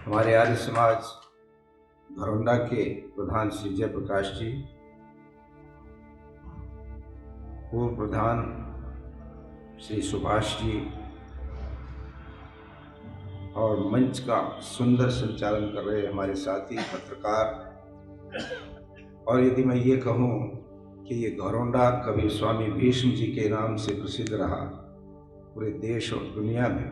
हमारे आर्य समाज घरौंडा के प्रधान श्री जयप्रकाश जी, पूर्व प्रधान श्री सुभाष जी और मंच का सुंदर संचालन कर रहे हमारे साथी पत्रकार। और यदि मैं ये कहूँ कि ये घरौंडा कभी स्वामी भीष्म जी के नाम से प्रसिद्ध रहा पूरे देश और दुनिया में,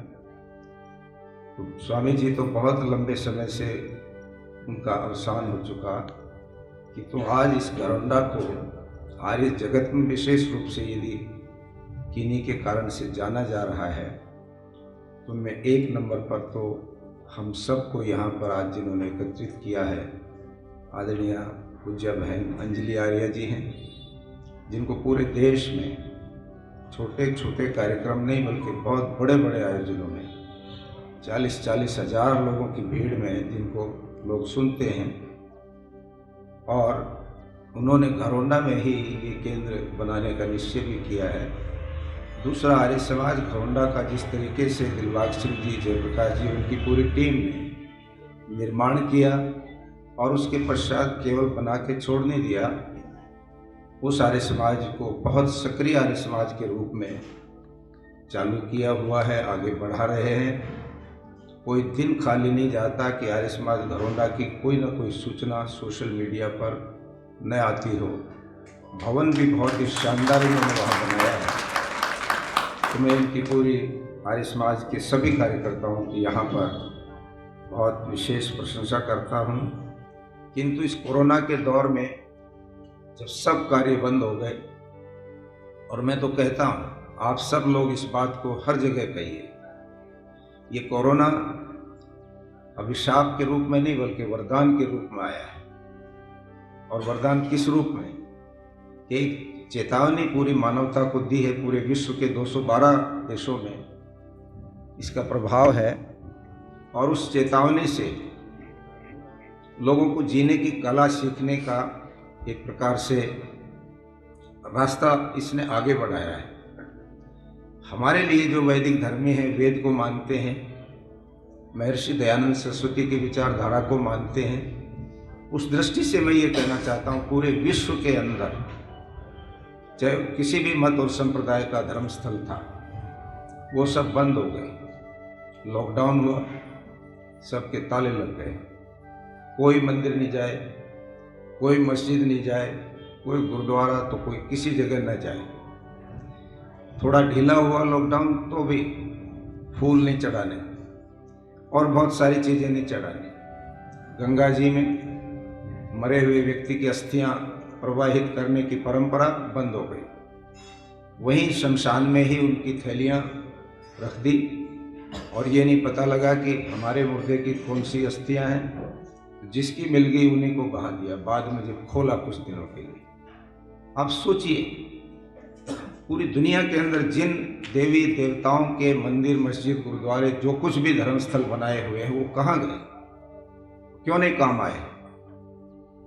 तो स्वामी जी तो बहुत लंबे समय से उनका अवसान हो चुका, कि तो आज इस घरौंडा को आर्य जगत में विशेष रूप से यदि किन्हीं के कारण से जाना जा रहा है, तो उनमें एक नंबर पर तो हम सबको यहाँ पर आज जिन्होंने एकत्रित किया है, आदरणीय पूज्य बहन अंजलि आर्य जी हैं, जिनको पूरे देश में छोटे छोटे कार्यक्रम नहीं बल्कि बहुत बड़े बड़े आयोजनों में 40-40 हज़ार लोगों की भीड़ में जिनको लोग सुनते हैं, और उन्होंने घरौंडा में ही ये केंद्र बनाने का निश्चय भी किया है। दूसरा, आर्य समाज घरौंडा का जिस तरीके से दिलबाग सिंह जी, जयप्रकाश जी, उनकी पूरी टीम ने निर्माण किया और उसके पश्चात केवल बना के छोड़ नहीं दिया, उस आर्य समाज को बहुत सक्रिय आर्य समाज के रूप में चालू किया हुआ है, आगे बढ़ा रहे हैं। कोई दिन खाली नहीं जाता कि आर्य समाज घरौंडा की कोई ना कोई सूचना सोशल मीडिया पर न आती हो। भवन भी बहुत ही शानदार इन्होंने वहाँ बनाया है। तो मैं इनकी पूरी आर्य समाज के सभी कार्यकर्ताओं की यहाँ पर बहुत विशेष प्रशंसा करता हूँ। किंतु इस कोरोना के दौर में जब सब कार्य बंद हो गए, और मैं तो कहता हूँ आप सब लोग इस बात को हर जगह कहिए, ये कोरोना अभिशाप के रूप में नहीं बल्कि वरदान के रूप में आया है। और वरदान किस रूप में? एक चेतावनी पूरी मानवता को दी है। पूरे विश्व के 212 देशों में इसका प्रभाव है, और उस चेतावनी से लोगों को जीने की कला सीखने का एक प्रकार से रास्ता इसने आगे बढ़ाया है। हमारे लिए जो वैदिक धर्मी हैं, वेद को मानते हैं, महर्षि दयानंद सरस्वती की विचारधारा को मानते हैं, उस दृष्टि से मैं ये कहना चाहता हूँ पूरे विश्व के अंदर चाहे किसी भी मत और संप्रदाय का धर्म स्थल था, वो सब बंद हो गए। लॉकडाउन हुआ, सबके ताले लग गए, कोई मंदिर नहीं जाए, कोई मस्जिद नहीं जाए, कोई गुरुद्वारा तो कोई किसी जगह न जाए। थोड़ा ढीला हुआ लॉकडाउन तो भी फूल नहीं चढ़ाने और बहुत सारी चीज़ें नहीं चढ़ानी। गंगा जी में मरे हुए व्यक्ति की अस्थियां प्रवाहित करने की परंपरा बंद हो गई। वहीं शमशान में ही उनकी थैलियां रख दी, और ये नहीं पता लगा कि हमारे मुर्दे की कौन सी अस्थियां हैं, जिसकी मिल गई उन्हीं को बहा दिया। बाद में जब खोला कुछ दिनों के लिए, आप सोचिए पूरी दुनिया के अंदर जिन देवी देवताओं के मंदिर, मस्जिद, गुरुद्वारे, जो कुछ भी धर्मस्थल बनाए हुए हैं, वो कहाँ गए? क्यों नहीं काम आए?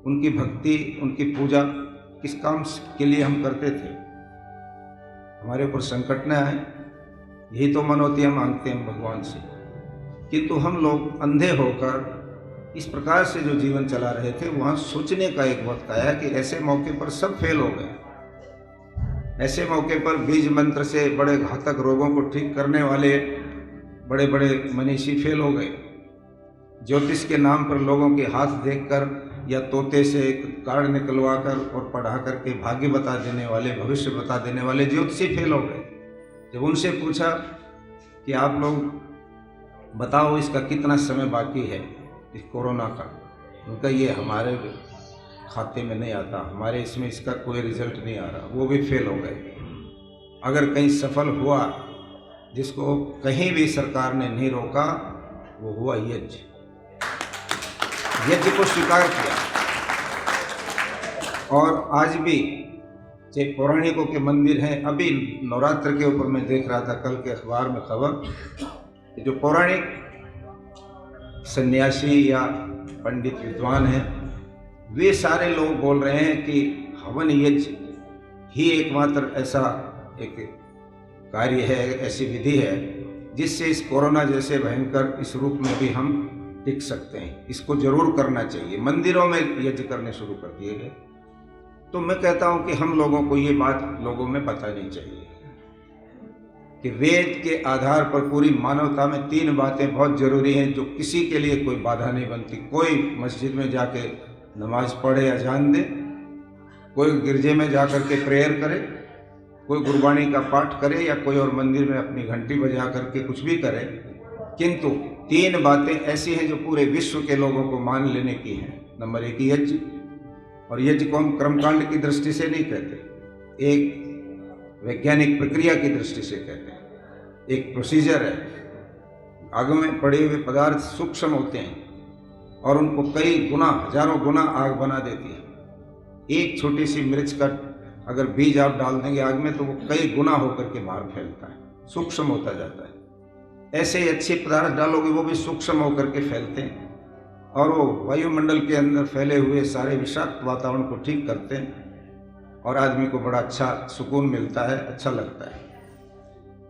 उनकी भक्ति, उनकी पूजा किस काम के लिए हम करते थे? हमारे ऊपर संकट न आए, यही तो मनौतियाँ मांगते हैं भगवान से। किंतु हम लोग अंधे होकर इस प्रकार से जो जीवन चला रहे थे, वहाँ सोचने का एक वक्त आया कि ऐसे मौके पर सब फेल हो गए। ऐसे मौके पर बीज मंत्र से बड़े घातक रोगों को ठीक करने वाले बड़े बड़े मनीषी फेल हो गए। ज्योतिष के नाम पर लोगों के हाथ देखकर या तोते से कार्ड निकलवा कर और पढ़ा करके भाग्य बता देने वाले, भविष्य बता देने वाले ज्योतिषी फेल हो गए। जब उनसे पूछा कि आप लोग बताओ इसका कितना समय बाकी है इस कोरोना का, उनका ये हमारे खाते में नहीं आता, हमारे इसमें इसका कोई रिजल्ट नहीं आ रहा, वो भी फेल हो गए। अगर कहीं सफल हुआ, जिसको कहीं भी सरकार ने नहीं रोका, वो हुआ यज्ञ। यज्ञ को स्वीकार किया। और आज भी चाहे पौराणिकों के मंदिर हैं, अभी नवरात्र के ऊपर मैं देख रहा था कल के अखबार में खबर, जो पौराणिक सन्यासी या पंडित विद्वान हैं, वे सारे लोग बोल रहे हैं कि हवन यज्ञ ही एकमात्र ऐसा एक कार्य है, ऐसी विधि है जिससे इस कोरोना जैसे भयंकर इस रूप में भी हम टिक सकते हैं। इसको जरूर करना चाहिए। मंदिरों में यज्ञ करने शुरू कर दिए गए। तो मैं कहता हूं कि हम लोगों को ये बात लोगों में बतानी चाहिए कि वेद के आधार पर पूरी मानवता में 3 बातें बहुत जरूरी हैं जो किसी के लिए कोई बाधा नहीं बनती। कोई मस्जिद में जाके नमाज पढ़े, अजान दे, कोई गिरजे में जाकर के प्रेयर करे, कोई गुरबानी का पाठ करे या कोई और मंदिर में अपनी घंटी बजा करके कुछ भी करे, किंतु 3 बातें ऐसी हैं जो पूरे विश्व के लोगों को मान लेने की हैं। नंबर 1 यज्ञ, और यज्ञ को हम कर्मकांड की दृष्टि से नहीं कहते, एक वैज्ञानिक प्रक्रिया की दृष्टि से कहते हैं। एक प्रोसीजर है। आग में पड़े हुए पदार्थ सूक्ष्म होते हैं और उनको कई गुना, हजारों गुना आग बना देती है। एक छोटी सी मिर्च का अगर बीज आप डाल देंगे आग में तो वो कई गुना होकर के बाहर फैलता है, सूक्ष्म होता जाता है। ऐसे ही अच्छे पदार्थ डालोगे वो भी सूक्ष्म होकर के फैलते हैं और वो वायुमंडल के अंदर फैले हुए सारे विषाक्त वातावरण को ठीक करते हैं और आदमी को बड़ा अच्छा सुकून मिलता है, अच्छा लगता है।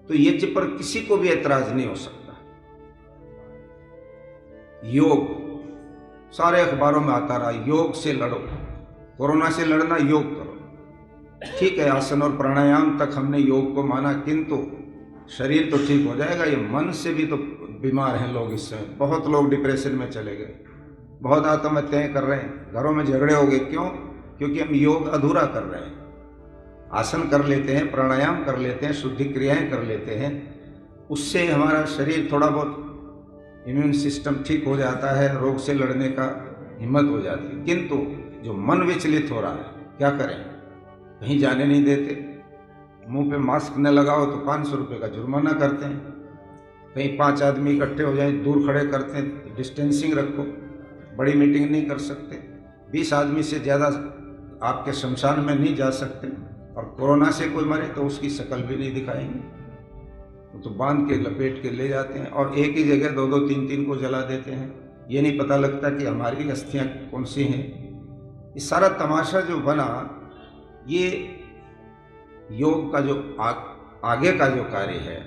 तो यज्ञ पर किसी को भी ऐतराज नहीं हो सकता। योग सारे अखबारों में आता रहा, योग से लड़ो, कोरोना से लड़ना योग करो। ठीक है, आसन और प्राणायाम तक हमने योग को माना, किंतु शरीर तो ठीक हो जाएगा, ये मन से भी तो बीमार हैं लोग। इस समय बहुत लोग डिप्रेशन में चले गए, बहुत आत्महत्याएं कर रहे हैं, घरों में झगड़े हो गए। क्यों? क्योंकि हम योग अधूरा कर रहे हैं। आसन कर लेते हैं, प्राणायाम कर लेते हैं, शुद्धि क्रियाएं कर लेते हैं, उससे हमारा शरीर थोड़ा बहुत इम्यून सिस्टम ठीक हो जाता है, रोग से लड़ने का हिम्मत हो जाती है। किंतु जो मन विचलित हो रहा है, क्या करें? कहीं जाने नहीं देते, मुंह पे मास्क न लगाओ तो 500 रुपये का जुर्माना करते हैं, कहीं 5 आदमी इकट्ठे हो जाए दूर खड़े करते हैं, डिस्टेंसिंग रखो, बड़ी मीटिंग नहीं कर सकते, 20 आदमी से ज़्यादा आपके शमशान में नहीं जा सकते, और कोरोना से कोई मरे तो उसकी शक्ल भी नहीं दिखाएंगे, तो बांध के लपेट के ले जाते हैं और एक ही जगह 2-2, 3-3 को जला देते हैं। ये नहीं पता लगता कि हमारी अस्थियाँ कौन सी हैं। ये सारा तमाशा जो बना, ये योग का जो आगे का जो कार्य है,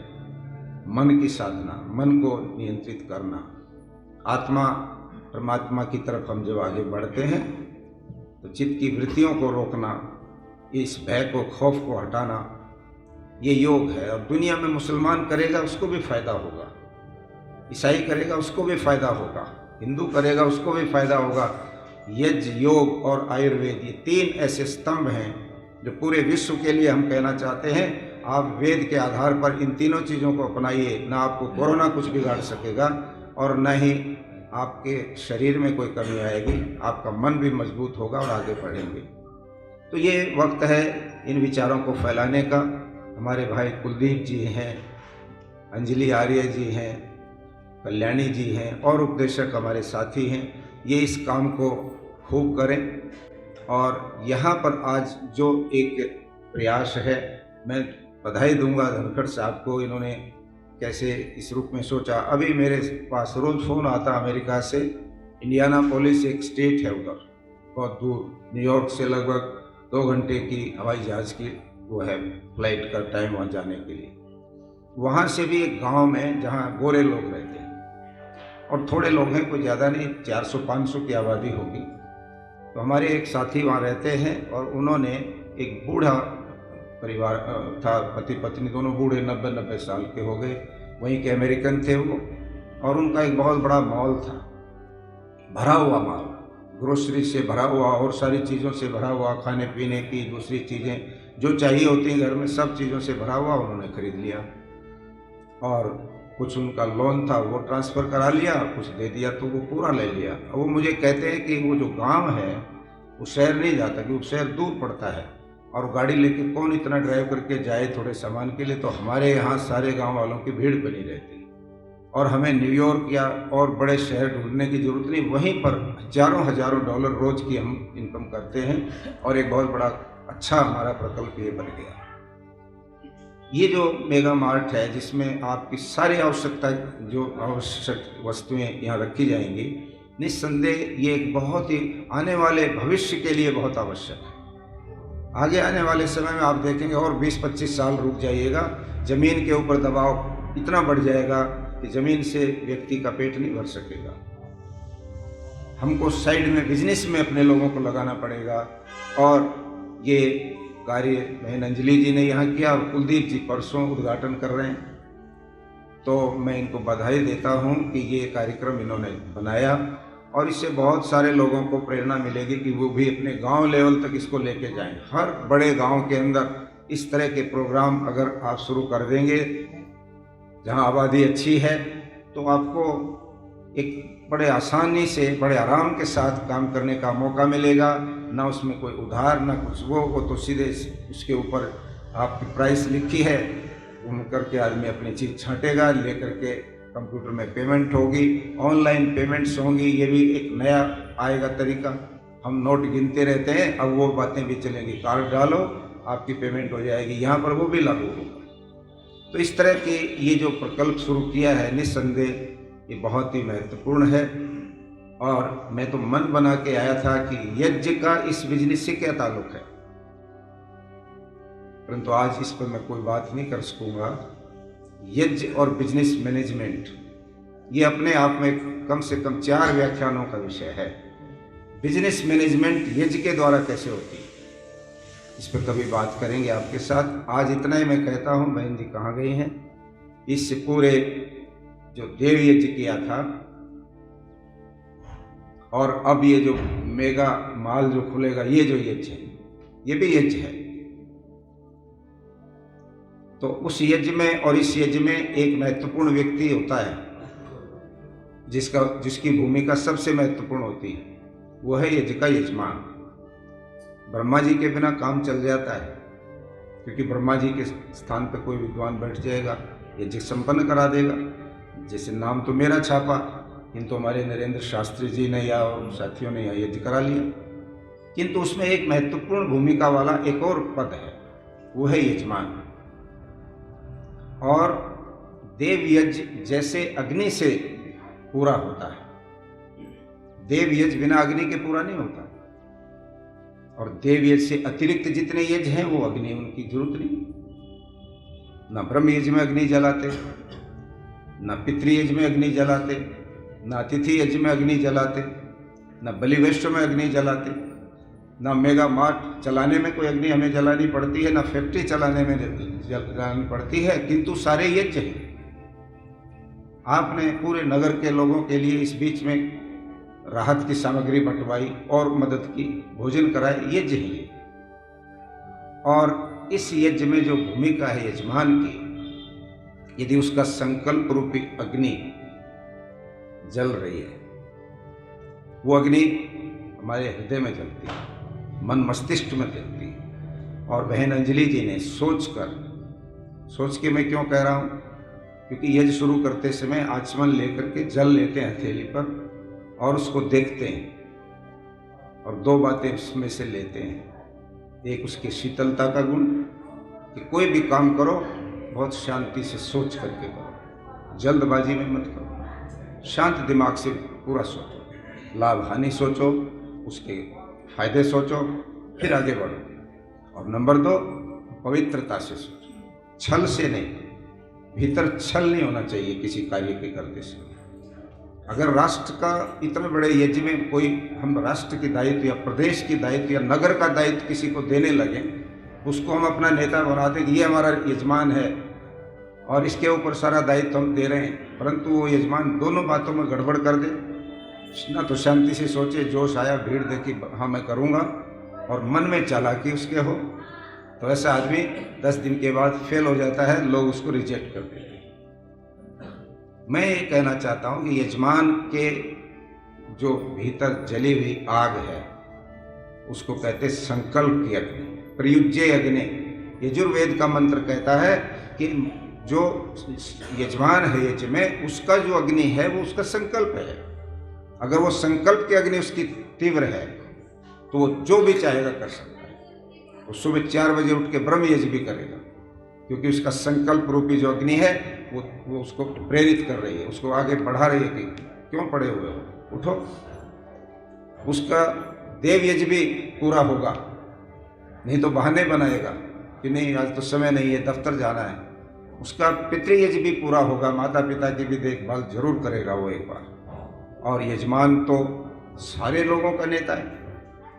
मन की साधना, मन को नियंत्रित करना, आत्मा परमात्मा की तरफ हम जब आगे बढ़ते हैं तो चित्त की वृत्तियों को रोकना, इस भय को, खौफ को हटाना, ये योग है। और दुनिया में मुसलमान करेगा उसको भी फायदा होगा, ईसाई करेगा उसको भी फायदा होगा, हिंदू करेगा उसको भी फायदा होगा। यज्ञ, योग और आयुर्वेद, ये 3 ऐसे स्तंभ हैं जो पूरे विश्व के लिए हम कहना चाहते हैं, आप वेद के आधार पर इन तीनों चीज़ों को अपनाइए। ना आपको कोरोना कुछ बिगाड़ सकेगा और न ही आपके शरीर में कोई कमी आएगी, आपका मन भी मजबूत होगा और आगे बढ़ेंगे। तो ये वक्त है इन विचारों को फैलाने का। हमारे भाई कुलदीप जी हैं, अंजलि आर्य जी हैं, कल्याणी जी हैं और उपदेशक हमारे साथी हैं, ये इस काम को खूब करें। और यहाँ पर आज जो एक प्रयास है, मैं बधाई दूंगा धनखड़ साहब को, इन्होंने कैसे इस रूप में सोचा। अभी मेरे पास रोज़ फ़ोन आता अमेरिका से, इंडियानापोलिस एक स्टेट है उधर बहुत दूर, न्यूयॉर्क से लगभग 2 घंटे की हवाई जहाज़ की वो है फ्लाइट का टाइम वहाँ जाने के लिए। वहाँ से भी एक गांव में जहाँ गोरे लोग रहते हैं और थोड़े लोग हैं, कोई ज़्यादा नहीं, 400-500 की आबादी होगी। तो हमारे एक साथी वहाँ रहते हैं और उन्होंने एक बूढ़ा परिवार था, पति पत्नी दोनों बूढ़े, 90-90 साल के हो गए, वहीं के अमेरिकन थे वो, और उनका एक बहुत बड़ा मॉल था, भरा हुआ मॉल, ग्रोसरी से भरा हुआ और सारी चीज़ों से भरा हुआ, खाने पीने की दूसरी चीज़ें जो चाहिए होती हैं घर में, सब चीज़ों से भरा हुआ उन्होंने खरीद लिया। और कुछ उनका लोन था वो ट्रांसफ़र करा लिया, कुछ दे दिया तो वो पूरा ले लिया। वो मुझे कहते हैं कि वो जो गांव है वो शहर नहीं जाता, क्योंकि शहर दूर पड़ता है और गाड़ी लेके कौन इतना ड्राइव करके जाए थोड़े सामान के लिए। तो हमारे यहाँ सारे गांव वालों की भीड़ बनी रहती और हमें न्यूयॉर्क या और बड़े शहर ढूंढने की ज़रूरत नहीं, वहीं पर हज़ारों डॉलर रोज़ की हम इनकम करते हैं और एक बहुत बड़ा अच्छा हमारा प्रकल्प ये बन गया। ये जो मेगा मार्ट है जिसमें आपकी सारी आवश्यकता, जो आवश्यक वस्तुएं यहाँ रखी जाएंगी, निस्संदेह ये एक बहुत ही आने वाले भविष्य के लिए बहुत आवश्यक है। आगे आने वाले समय में आप देखेंगे और 20-25 साल रुक जाइएगा, ज़मीन के ऊपर दबाव इतना बढ़ जाएगा कि ज़मीन से व्यक्ति का पेट नहीं भर सकेगा। हमको साइड में बिजनेस में अपने लोगों को लगाना पड़ेगा। और ये कार्य बहन अंजलि जी ने यहाँ किया और कुलदीप जी परसों उद्घाटन कर रहे हैं, तो मैं इनको बधाई देता हूँ कि ये कार्यक्रम इन्होंने बनाया और इससे बहुत सारे लोगों को प्रेरणा मिलेगी कि वो भी अपने गांव लेवल तक इसको लेके जाएं। हर बड़े गांव के अंदर इस तरह के प्रोग्राम अगर आप शुरू कर देंगे, जहां आबादी अच्छी है, तो आपको एक बड़े आसानी से बड़े आराम के साथ काम करने का मौका मिलेगा। ना उसमें कोई उधार ना कुछ, वो तो सीधे उसके ऊपर आपकी प्राइस लिखी है, उन करके आदमी अपनी चीज़ छांटेगा, ले करके कंप्यूटर में पेमेंट होगी, ऑनलाइन पेमेंट्स होंगी। ये भी एक नया आएगा तरीका। हम नोट गिनते रहते हैं, अब वो बातें भी चलेंगी, कार्ड डालो आपकी पेमेंट हो जाएगी, यहाँ पर वो भी लागू होगा। तो इस तरह के ये जो प्रकल्प शुरू किया है, निस्संदेह ये बहुत ही महत्वपूर्ण है। और मैं तो मन बना के आया था कि यज्ञ का इस बिजनेस से क्या ताल्लुक है, परंतु आज इस पर मैं कोई बात नहीं कर सकूंगा। यज्ञ और बिजनेस मैनेजमेंट ये अपने आप में कम से कम 4 व्याख्यानों का विषय है। बिजनेस मैनेजमेंट यज्ञ के द्वारा कैसे होती है, इस पर कभी बात करेंगे आपके साथ। आज इतना ही मैं कहता हूँ। बहन जी कहाँ गई हैं? इससे पूरे जो देव यज्ञ किया था और अब ये जो मेगा माल जो खुलेगा, ये जो यज्ञ है, ये भी यज्ञ है। तो उस यज्ञ में और इस यज्ञ में एक महत्वपूर्ण व्यक्ति होता है जिसकी भूमिका सबसे महत्वपूर्ण होती है, वो है यज्ञ का यजमान। ब्रह्मा जी के बिना काम चल जाता है, क्योंकि ब्रह्मा जी के स्थान पर कोई विद्वान बैठ जाएगा, यज्ञ संपन्न करा देगा। जैसे नाम तो मेरा छापा, किंतु हमारे नरेंद्र शास्त्री जी ने या साथियों ने यज्ञ करा लिया, किंतु उसमें एक महत्वपूर्ण भूमिका वाला एक और पद है, वो है यजमान। और देव यज्ञ जैसे अग्नि से पूरा होता है, देव यज्ञ बिना अग्नि के पूरा नहीं होता। और देव यज्ञ से अतिरिक्त जितने यज्ञ हैं वो अग्नि, उनकी जरूरत नहीं। ना ब्रह्म यज्ञ में अग्नि जलाते, ना पितृयज्ञ में अग्नि जलाते, ना अतिथि यज्ञ में अग्नि जलाते, ना बलि वैष्णव में अग्नि जलाते, ना मेगा मार्ट चलाने में कोई अग्नि हमें जलानी पड़ती है, ना फैक्ट्री चलाने में जलानी पड़ती है, किंतु सारे यज्ञ हैं। आपने पूरे नगर के लोगों के लिए इस बीच में राहत की सामग्री बंटवाई और मदद की, भोजन कराए, यज्ञ है ये। और इस यज्ञ में जो भूमिका है यजमान की, यदि उसका संकल्प रूपी अग्नि जल रही है, वो अग्नि हमारे हृदय में जलती है, मन मस्तिष्क में जलती है। और बहन अंजलि जी ने सोच के मैं क्यों कह रहा हूँ, क्योंकि यज्ञ शुरू करते समय आचमन लेकर के जल लेते हैं हथेली पर और उसको देखते हैं और 2 बातें उसमें से लेते हैं। एक उसकी शीतलता का गुण, कि कोई भी काम करो बहुत शांति से सोच करके करो, जल्दबाजी में मत करो, शांत दिमाग से पूरा सोचो, लाभ हानि सोचो, उसके फायदे सोचो, फिर आगे बढ़ो। और नंबर 2, पवित्रता से सोचो, छल से नहीं। भीतर छल नहीं होना चाहिए किसी कार्य के करते समय। अगर राष्ट्र का इतने बड़े यज्ञ में कोई हम राष्ट्र की दायित्व या प्रदेश की दायित्व या नगर का दायित्व किसी को देने लगे, उसको हम अपना नेता बना दें, ये हमारा यजमान है और इसके ऊपर सारा दायित्व हम दे रहे हैं, परंतु वो यजमान दोनों बातों में गड़बड़ कर दे, ना तो शांति से सोचे, जोश आया, भीड़ देखी, हाँ मैं करूँगा, और मन में चालाकी उसके हो, तो ऐसा आदमी 10 दिन के बाद फेल हो जाता है, लोग उसको रिजेक्ट कर देते हैं। मैं ये कहना चाहता हूँ कि यजमान के जो भीतर जली हुई आग है उसको कहते संकल्प की अग्नि, प्रयुज्य अग्नि। यजुर्वेद का मंत्र कहता है कि जो यजमान है यज्ञ में, उसका जो अग्नि है वो उसका संकल्प है। अगर वो संकल्प की अग्नि उसकी तीव्र है तो वो जो भी चाहेगा कर सकता है। वो सुबह 4 बजे उठ के ब्रह्म यज्ञ भी करेगा, क्योंकि उसका संकल्प रूपी जो अग्नि है वो उसको प्रेरित कर रही है, उसको आगे बढ़ा रही है कि क्यों पड़े हुए हो, उठो। उसका देव यज्ञ भी पूरा होगा, नहीं तो बहाने बनाएगा कि नहीं आज तो समय नहीं है, दफ्तर जाना है। उसका पितृयज्ञ भी पूरा होगा, माता पिता की भी देखभाल जरूर करेगा वो एक बार। और यजमान तो सारे लोगों का नेता है।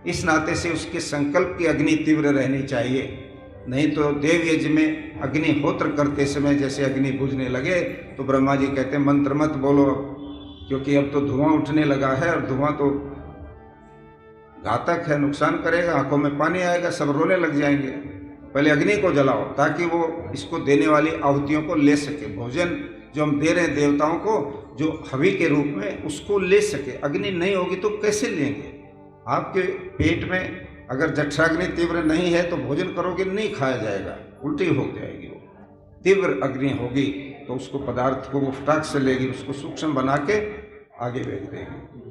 इस नाते से उसके संकल्प की अग्नि तीव्र रहनी चाहिए। नहीं तो देव यज्ञ में अग्निहोत्र करते समय जैसे अग्नि बुझने लगे तो ब्रह्मा जी कहते हैं मंत्र मत बोलो, क्योंकि अब तो धुआं उठने लगा है और धुआं तो घातक है, नुकसान करेगा, आंखों में पानी आएगा, सब रोने लग जाएंगे। पहले अग्नि को जलाओ ताकि वो इसको देने वाली आहुतियों को ले सके। भोजन जो हम दे रहे हैं देवताओं को, जो हवि के रूप में, उसको ले सके। अग्नि नहीं होगी तो कैसे लेंगे? आपके पेट में अगर जठराग्नि तीव्र नहीं है तो भोजन करोगे नहीं खाया जाएगा, उल्टी हो जाएगी। वो तीव्र अग्नि होगी तो उसको पदार्थ को वो फटाक से लेगी, उसको सूक्ष्म बना के आगे भेज देगी।